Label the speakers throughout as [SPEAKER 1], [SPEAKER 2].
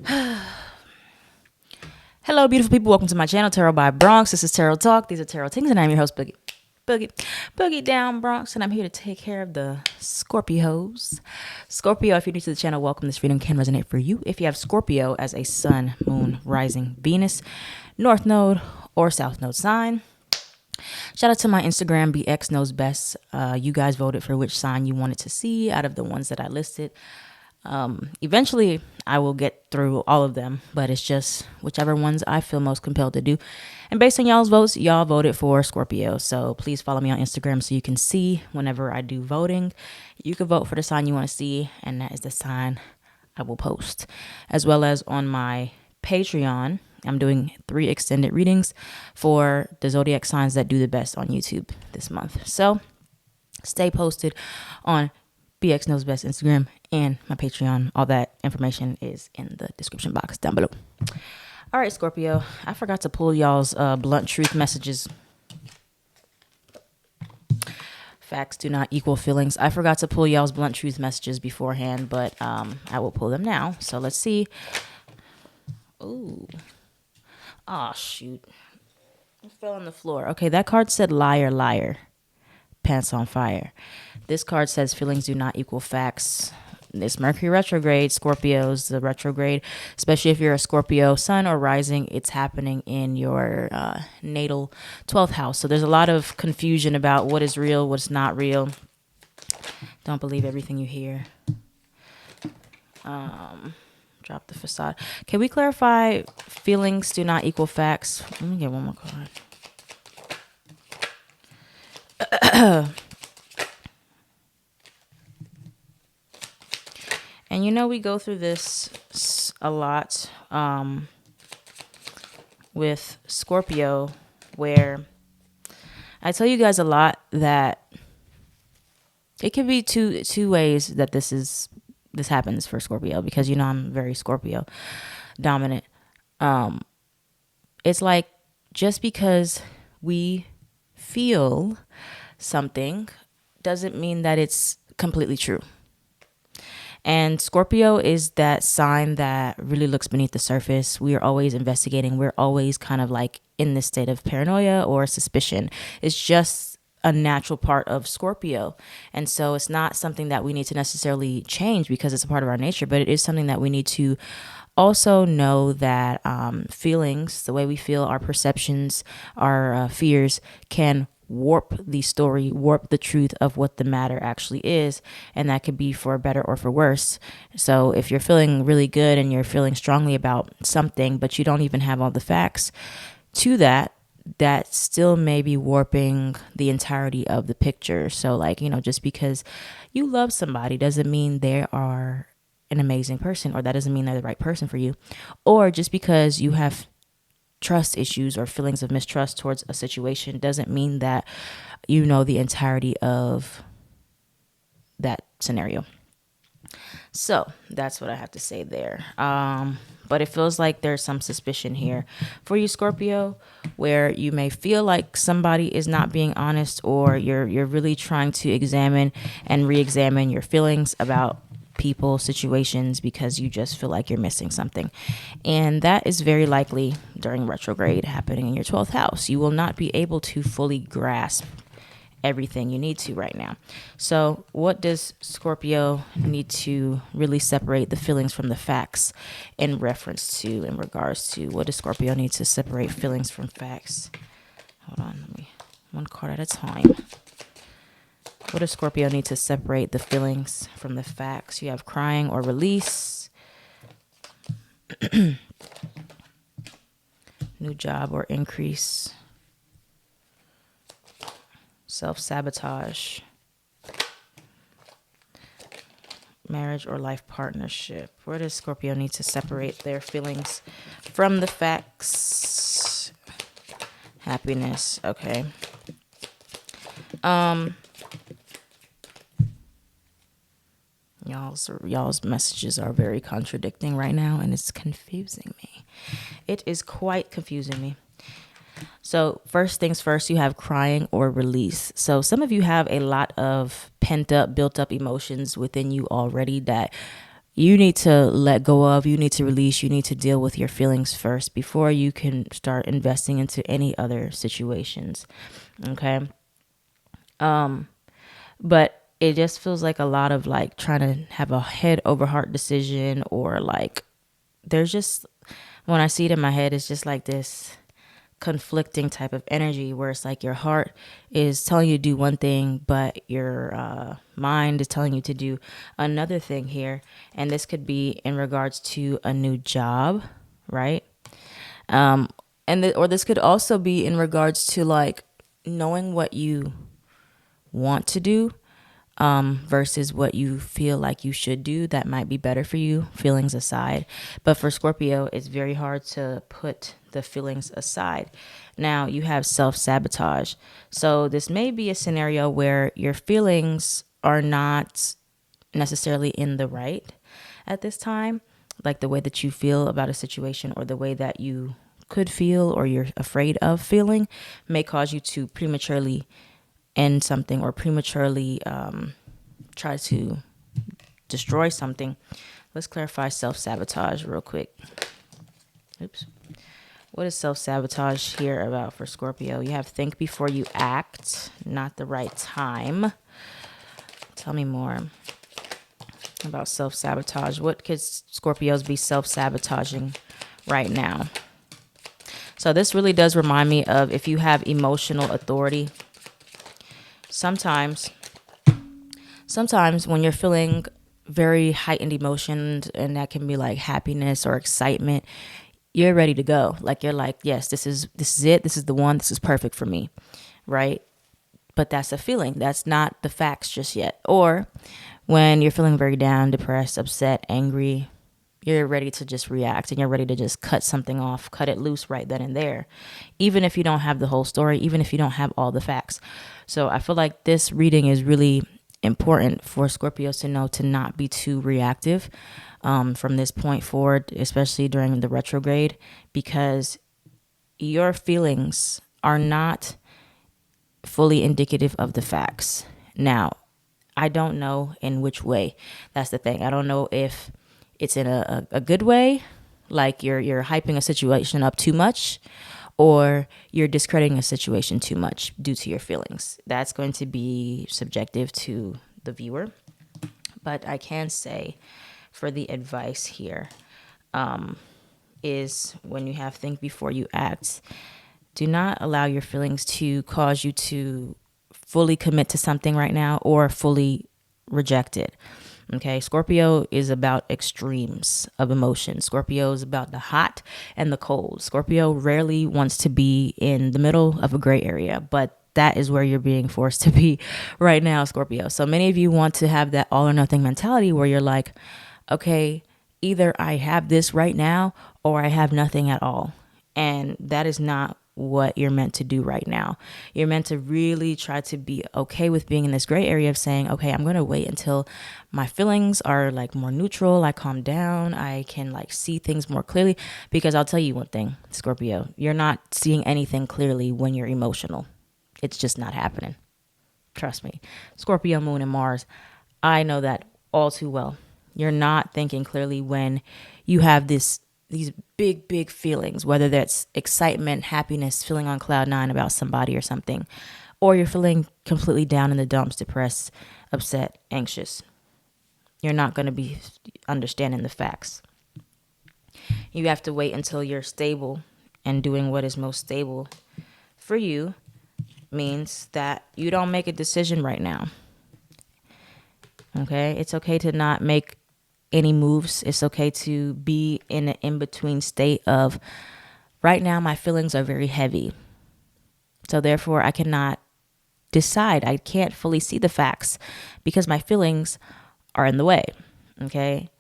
[SPEAKER 1] Hello, beautiful people. Welcome to my channel, Tarot by Bronx. This is Tarot Talk. These are Tarot Things, and I'm your host, Boogie Down Bronx, and I'm here to take care of the Scorpios. Scorpio, if you're new to the channel, welcome. This reading can resonate for you if you have Scorpio as a sun, moon, rising, Venus, North Node, or South Node sign. Shout out to my Instagram, BX Knows Best. You guys voted for which sign you wanted to see out of the ones that I listed. Eventually, I will get through all of them, but it's just whichever ones I feel most compelled to do. And based on y'all's votes, y'all voted for Scorpio. So please follow me on Instagram so you can see whenever I do voting. You can vote for the sign you want to see, and that is the sign I will post. As well as on my Patreon, I'm doing 3 extended readings for the zodiac signs that do the best on YouTube this month. So stay posted on BX Knows Best Instagram and my Patreon. All that information is in the description box down below. All right, Scorpio. I forgot to pull y'all's blunt truth messages. Facts do not equal feelings. I forgot to pull y'all's blunt truth messages beforehand, but I will pull them now. So let's see. Ooh. Oh, shoot. It fell on the floor. Okay, that card said liar, liar. Pants on fire. This card says feelings do not equal facts. It's Mercury retrograde, Scorpios, the retrograde, especially if you're a Scorpio sun or rising, it's happening in your natal 12th house. So there's a lot of confusion about what is real, what's not real. Don't believe everything you hear. Drop the facade. Can we clarify feelings do not equal facts? Let me get one more card. And you know, we go through this a lot with Scorpio, where I tell you guys a lot that it could be two ways that this happens for Scorpio, because you know I'm very Scorpio dominant. It's like, just because we feel something doesn't mean that it's completely true. And Scorpio is that sign that really looks beneath the surface. We are always investigating. We're always kind of like in this state of paranoia or suspicion. It's just a natural part of Scorpio. And so it's not something that we need to necessarily change because it's a part of our nature, but it is something that we need to also know that feelings, the way we feel, our perceptions, our fears can warp the story, warp the truth of what the matter actually is, and that could be for better or for worse. So if you're feeling really good and you're feeling strongly about something, but you don't even have all the facts to that still may be warping the entirety of the picture. So like, you know, just because you love somebody doesn't mean they are an amazing person, or that doesn't mean they're the right person for you. Or just because you have trust issues or feelings of mistrust towards a situation doesn't mean that you know the entirety of that scenario. So that's what I have to say there. But it feels like there's some suspicion here for you, Scorpio, where you may feel like somebody is not being honest, or you're really trying to examine and re-examine your feelings about people, situations, because you just feel like you're missing something. And that is very likely during retrograde happening in your 12th house. You will not be able to fully grasp everything you need to right now. So what does Scorpio need to really separate the feelings from the facts in regards to what does Scorpio need to separate feelings from facts? Hold on, let me one card at a time. What does Scorpio need to separate the feelings from the facts? You have crying or release, new job or increase, self-sabotage, marriage or life partnership. Where does Scorpio need to separate their feelings from the facts? Happiness. Okay. Y'all's messages are very contradicting right now, and it's confusing me. It is quite confusing me. So first things first, you have crying or release. So some of you have a lot of pent up, built up emotions within you already that you need to let go of, you need to release, you need to deal with your feelings first before you can start investing into any other situations. Okay. But it just feels like a lot of like trying to have a head over heart decision, or like there's just, when I see it in my head, it's just like this conflicting type of energy where it's like your heart is telling you to do one thing, but your mind is telling you to do another thing here. And this could be in regards to a new job, right? Or this could also be in regards to like knowing what you want to do, versus what you feel like you should do that might be better for you, feelings aside. But for Scorpio, it's very hard to put the feelings aside. Now you have self-sabotage. So this may be a scenario where your feelings are not necessarily in the right at this time, like the way that you feel about a situation or the way that you could feel or you're afraid of feeling may cause you to prematurely end something or prematurely try to destroy something. Let's clarify self-sabotage real quick. Oops. What is self-sabotage here about for Scorpio? You have think before you act, not the right time. Tell me more about self-sabotage. What could Scorpios be self-sabotaging right now? So this really does remind me of if you have emotional authority. Sometimes when you're feeling very heightened emotions, and that can be like happiness or excitement, you're ready to go. Like you're like, yes, this is it. This is the one. This is perfect for me, right? But that's a feeling. That's not the facts just yet. Or when you're feeling very down, depressed, upset, angry, you're ready to just react and you're ready to just cut something off, cut it loose right then and there, even if you don't have the whole story, even if you don't have all the facts. So I feel like this reading is really important for Scorpios to know to not be too reactive from this point forward, especially during the retrograde, because your feelings are not fully indicative of the facts. Now, I don't know in which way. That's the thing. I don't know if it's in a good way, like you're hyping a situation up too much, or you're discrediting a situation too much due to your feelings. That's going to be subjective to the viewer. But I can say for the advice here is when you have think before you act, do not allow your feelings to cause you to fully commit to something right now or fully reject it. Okay, Scorpio is about extremes of emotion. Scorpio is about the hot and the cold. Scorpio rarely wants to be in the middle of a gray area, but that is where you're being forced to be right now, Scorpio. So many of you want to have that all or nothing mentality where you're like, okay, either I have this right now or I have nothing at all. And that is not what you're meant to do right now. You're meant to really try to be okay with being in this gray area of saying, okay, I'm going to wait until my feelings are like more neutral. I calm down. I can like see things more clearly, because I'll tell you one thing, Scorpio, you're not seeing anything clearly when you're emotional. It's just not happening. Trust me. Scorpio, Moon, and Mars. I know that all too well. You're not thinking clearly when you have these big feelings, whether that's excitement, happiness, feeling on cloud nine about somebody or something, or you're feeling completely down in the dumps, depressed, upset, anxious. You're not going to be understanding the facts. You have to wait until you're stable, and doing what is most stable for you means that you don't make a decision right now. Okay? It's okay to not make any moves. It's okay to be in an in-between state of, right now my feelings are very heavy. So therefore I cannot decide. I can't fully see the facts because my feelings are in the way. Okay?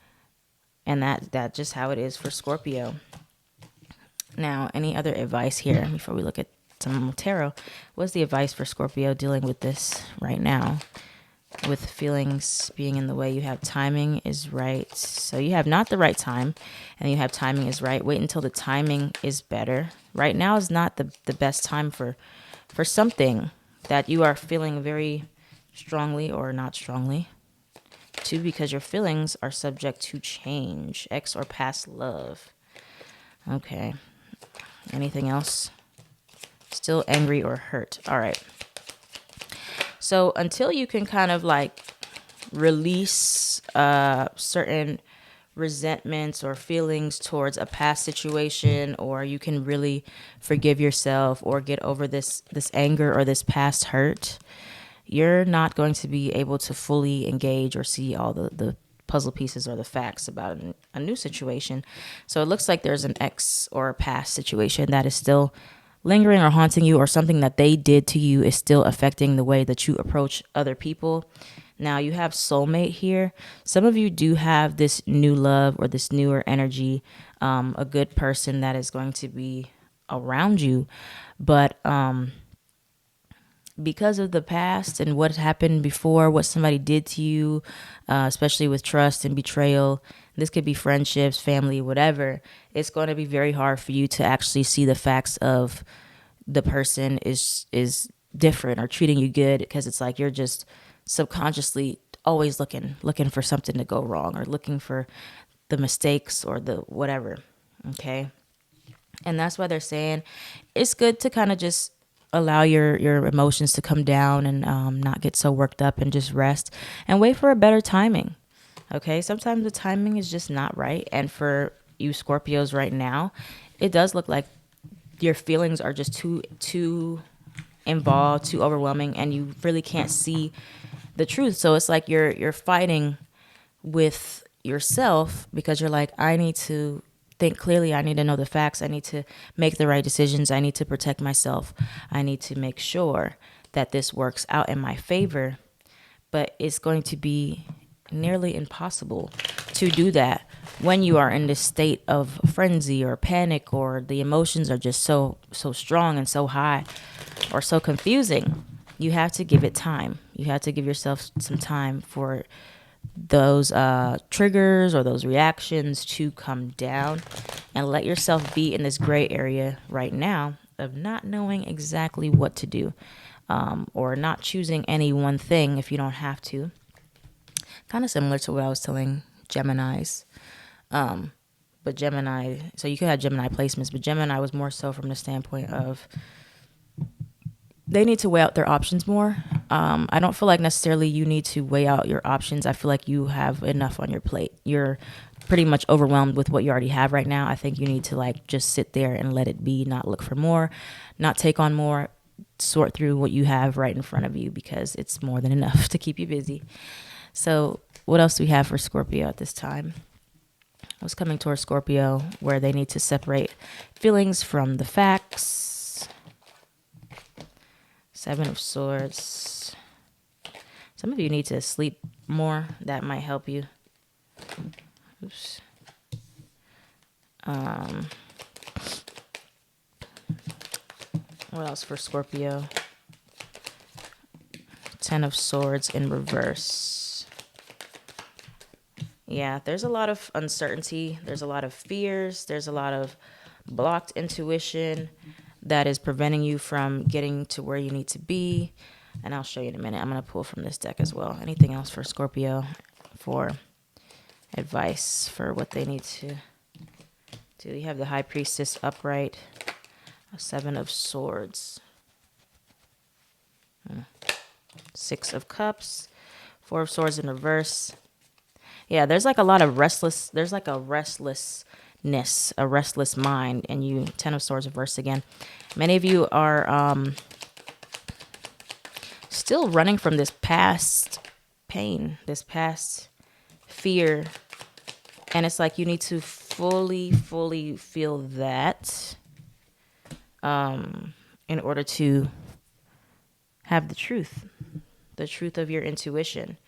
[SPEAKER 1] And that's just how it is for Scorpio. Now, any other advice here before we look at some tarot? What's the advice for Scorpio dealing with this right now? With feelings being in the way, you have timing is right. So you have not the right time, and you have timing is right. Wait until the timing is better. Right now is not the best time for something that you are feeling very strongly or not strongly. Two, because your feelings are subject to change. Ex or past love. Okay. Anything else? Still angry or hurt. All right. So until you can kind of like release certain resentments or feelings towards a past situation, or you can really forgive yourself or get over this anger or this past hurt, you're not going to be able to fully engage or see all the puzzle pieces or the facts about a new situation. So it looks like there's an ex or a past situation that is still lingering or haunting you, or something that they did to you is still affecting the way that you approach other people. Now you have soulmate here. Some of you do have this new love or this newer energy, a good person that is going to be around you. But because of the past and what happened before, what somebody did to you, especially with trust and betrayal, this could be friendships, family, whatever, it's going to be very hard for you to actually see the facts of the person is different or treating you good, because it's like you're just subconsciously always looking for something to go wrong, or looking for the mistakes or the whatever. Okay. And that's why they're saying it's good to kind of just allow your emotions to come down and not get so worked up, and just rest and wait for a better timing. Okay. Sometimes the timing is just not right. And for you Scorpios right now, it does look like your feelings are just too involved, too overwhelming, and you really can't see the truth. So it's like you're fighting with yourself, because you're like, I need to think clearly. I need to know the facts. I need to make the right decisions. I need to protect myself. I need to make sure that this works out in my favor. But it's going to be nearly impossible to do that when you are in this state of frenzy or panic, or the emotions are just so strong and so high, or so confusing. You have to give it time. You have to give yourself some time for those triggers or those reactions to come down, and let yourself be in this gray area right now of not knowing exactly what to do, or not choosing any one thing if you don't have to. Kind of similar to what I was telling Geminis. But Gemini, so you could have Gemini placements, but Gemini was more so from the standpoint of they need to weigh out their options more. I don't feel like necessarily you need to weigh out your options. I feel like you have enough on your plate. You're pretty much overwhelmed with what you already have right now. I think you need to like just sit there and let it be, not look for more, not take on more, sort through what you have right in front of you, because it's more than enough to keep you busy. So what else do we have for Scorpio at this time? I was coming towards Scorpio where they need to separate feelings from the facts. Seven of Swords. Some of you need to sleep more. That might help you. Oops. What else for Scorpio? Ten of Swords in reverse. Yeah, there's a lot of uncertainty. There's a lot of fears. There's a lot of blocked intuition that is preventing you from getting to where you need to be. And I'll show you in a minute. I'm going to pull from this deck as well. Anything else for Scorpio for advice for what they need to do? You have the High Priestess upright. A Seven of Swords. Six of Cups. Four of Swords in reverse. Yeah, there's like a lot of there's like a restlessness, a restless mind, and you, Ten of Swords reversed again. Many of you are still running from this past pain, this past fear, and it's like you need to fully feel that in order to have the truth of your intuition.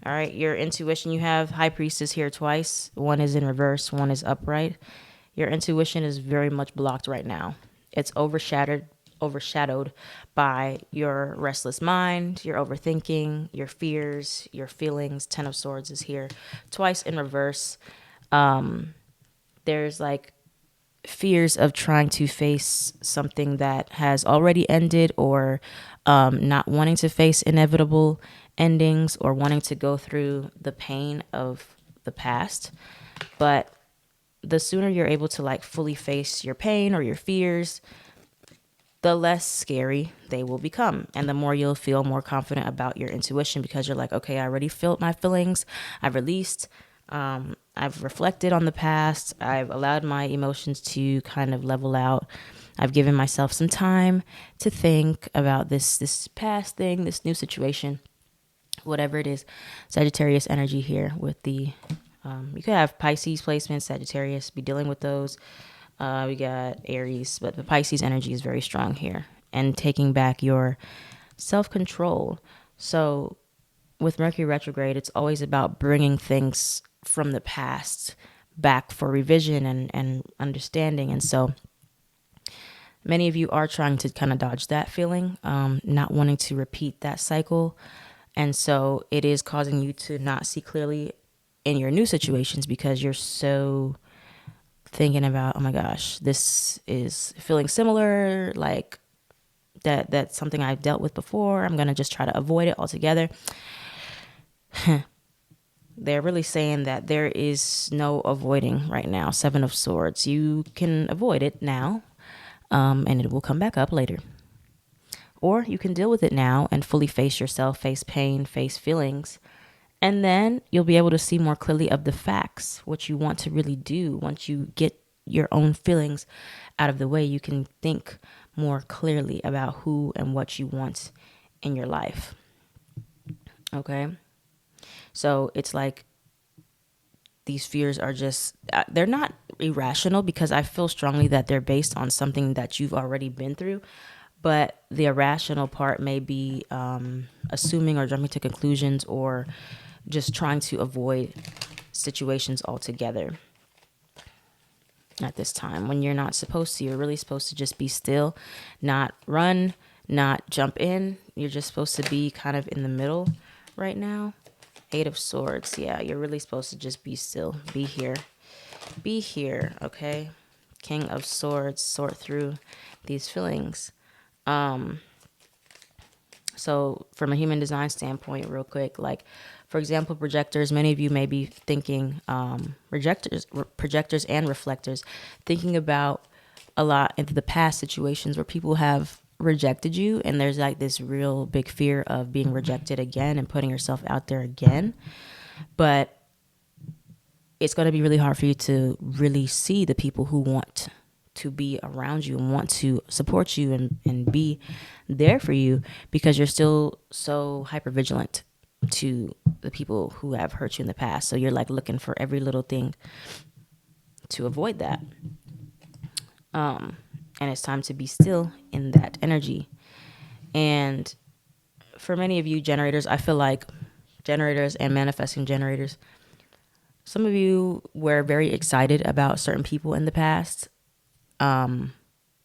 [SPEAKER 1] All right, your intuition, you have High Priestess here twice. One is in reverse, one is upright. Your intuition is very much blocked right now. It's overshadowed by your restless mind, your overthinking, your fears, your feelings. Ten of Swords is here twice in reverse. There's like fears of trying to face something that has already ended, or not wanting to face inevitable endings or wanting to go through the pain of the past. But the sooner you're able to like fully face your pain or your fears, the less scary they will become. And the more you'll feel more confident about your intuition, because you're like, okay, I already felt my feelings. I've released. I've reflected on the past. I've allowed my emotions to kind of level out. I've given myself some time to think about this past thing, this new situation, whatever it is. Sagittarius energy here with the, you could have Pisces placements, Sagittarius, be dealing with those. We got Aries, but the Pisces energy is very strong here, and taking back your self-control. So with Mercury retrograde, it's always about bringing things from the past back for revision and understanding. And so many of you are trying to kind of dodge that feeling, not wanting to repeat that cycle. And so it is causing you to not see clearly in your new situations, because you're so thinking about, oh my gosh, this is feeling similar, like that's something I've dealt with before. I'm going to just try to avoid it altogether. They're really saying that there is no avoiding right now. 7 of Swords. You can avoid it now, and it will come back up later. Or you can deal with it now and fully face yourself, face pain, face feelings. And then you'll be able to see more clearly of the facts, what you want to really do. Once you get your own feelings out of the way, you can think more clearly about who and what you want in your life. Okay? So it's like these fears are just, they're not irrational, because I feel strongly that they're based on something that you've already been through. But the irrational part may be assuming or jumping to conclusions, or just trying to avoid situations altogether at this time, when you're not supposed to. You're really supposed to just be still, not run, not jump in. You're just supposed to be kind of in the middle right now. 8 of Swords. Yeah, you're really supposed to just be still. Be here. Be here, okay? King of Swords. Sort through these feelings. So from a human design standpoint, real quick, like, for example, projectors, many of you may be thinking, projectors and reflectors, thinking about a lot into the past situations where people have rejected you, and there's like this real big fear of being rejected again and putting yourself out there again. But it's going to be really hard for you to really see the people who want to be around you and want to support you and be there for you, because you're still so hyper vigilant to the people who have hurt you in the past. So you're like looking for every little thing to avoid that. And it's time to be still in that energy. And for many of you generators, I feel like generators and manifesting generators, some of you were very excited about certain people in the past.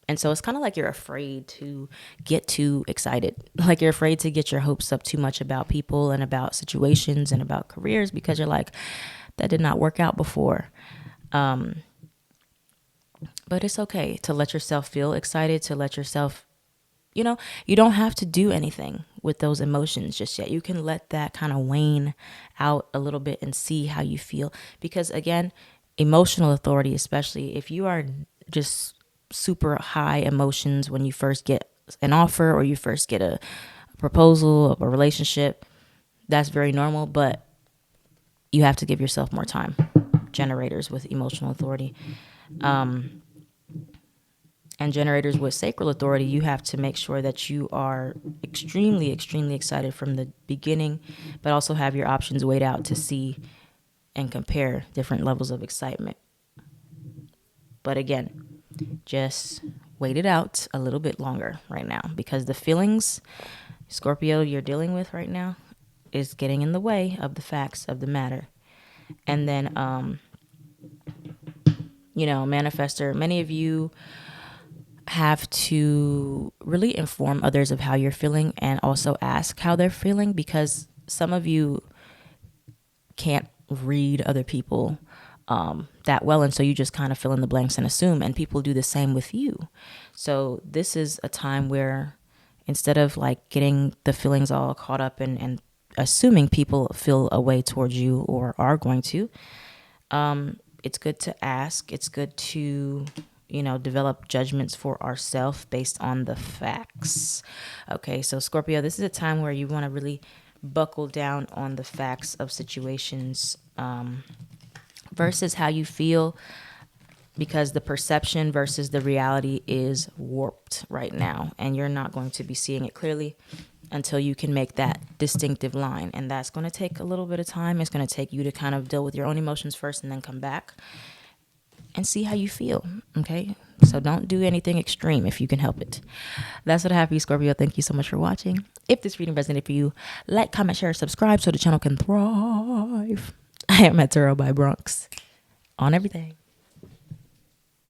[SPEAKER 1] And so it's kind of like you're afraid to get too excited. Like you're afraid to get your hopes up too much about people and about situations and about careers, because you're like, that did not work out before. But it's okay to let yourself feel excited, to let yourself, you don't have to do anything with those emotions just yet. You can let that kind of wane out a little bit and see how you feel. Because again, emotional authority, especially if you are just super high emotions when you first get an offer or you first get a proposal of a relationship, that's very normal, but you have to give yourself more time. Generators with emotional authority. And generators with sacral authority, you have to make sure that you are extremely, extremely excited from the beginning, but also have your options weighed out to see and compare different levels of excitement. But again, just wait it out a little bit longer right now, because the feelings, Scorpio, you're dealing with right now is getting in the way of the facts of the matter. And then, manifestor, many of you have to really inform others of how you're feeling and also ask how they're feeling, because some of you can't read other people that well, and so you just kind of fill in the blanks and assume, and people do the same with you. So this is a time where instead of like getting the feelings all caught up and assuming people feel a way towards you or are going to. It's good to ask. It's good to, develop judgments for ourselves based on the facts. Okay, so Scorpio, this is a time where you want to really buckle down on the facts of situations versus how you feel, because the perception versus the reality is warped right now, and you're not going to be seeing it clearly until you can make that distinctive line. And that's going to take a little bit of time. It's going to take you to kind of deal with your own emotions first and then come back and see how you feel. Okay, so don't do anything extreme if you can help it. That's what I have for you, Scorpio. Thank you so much for watching. If this reading resonated for you, like, comment, share, subscribe so the channel can thrive. I am at Tarot by Bronx on everything.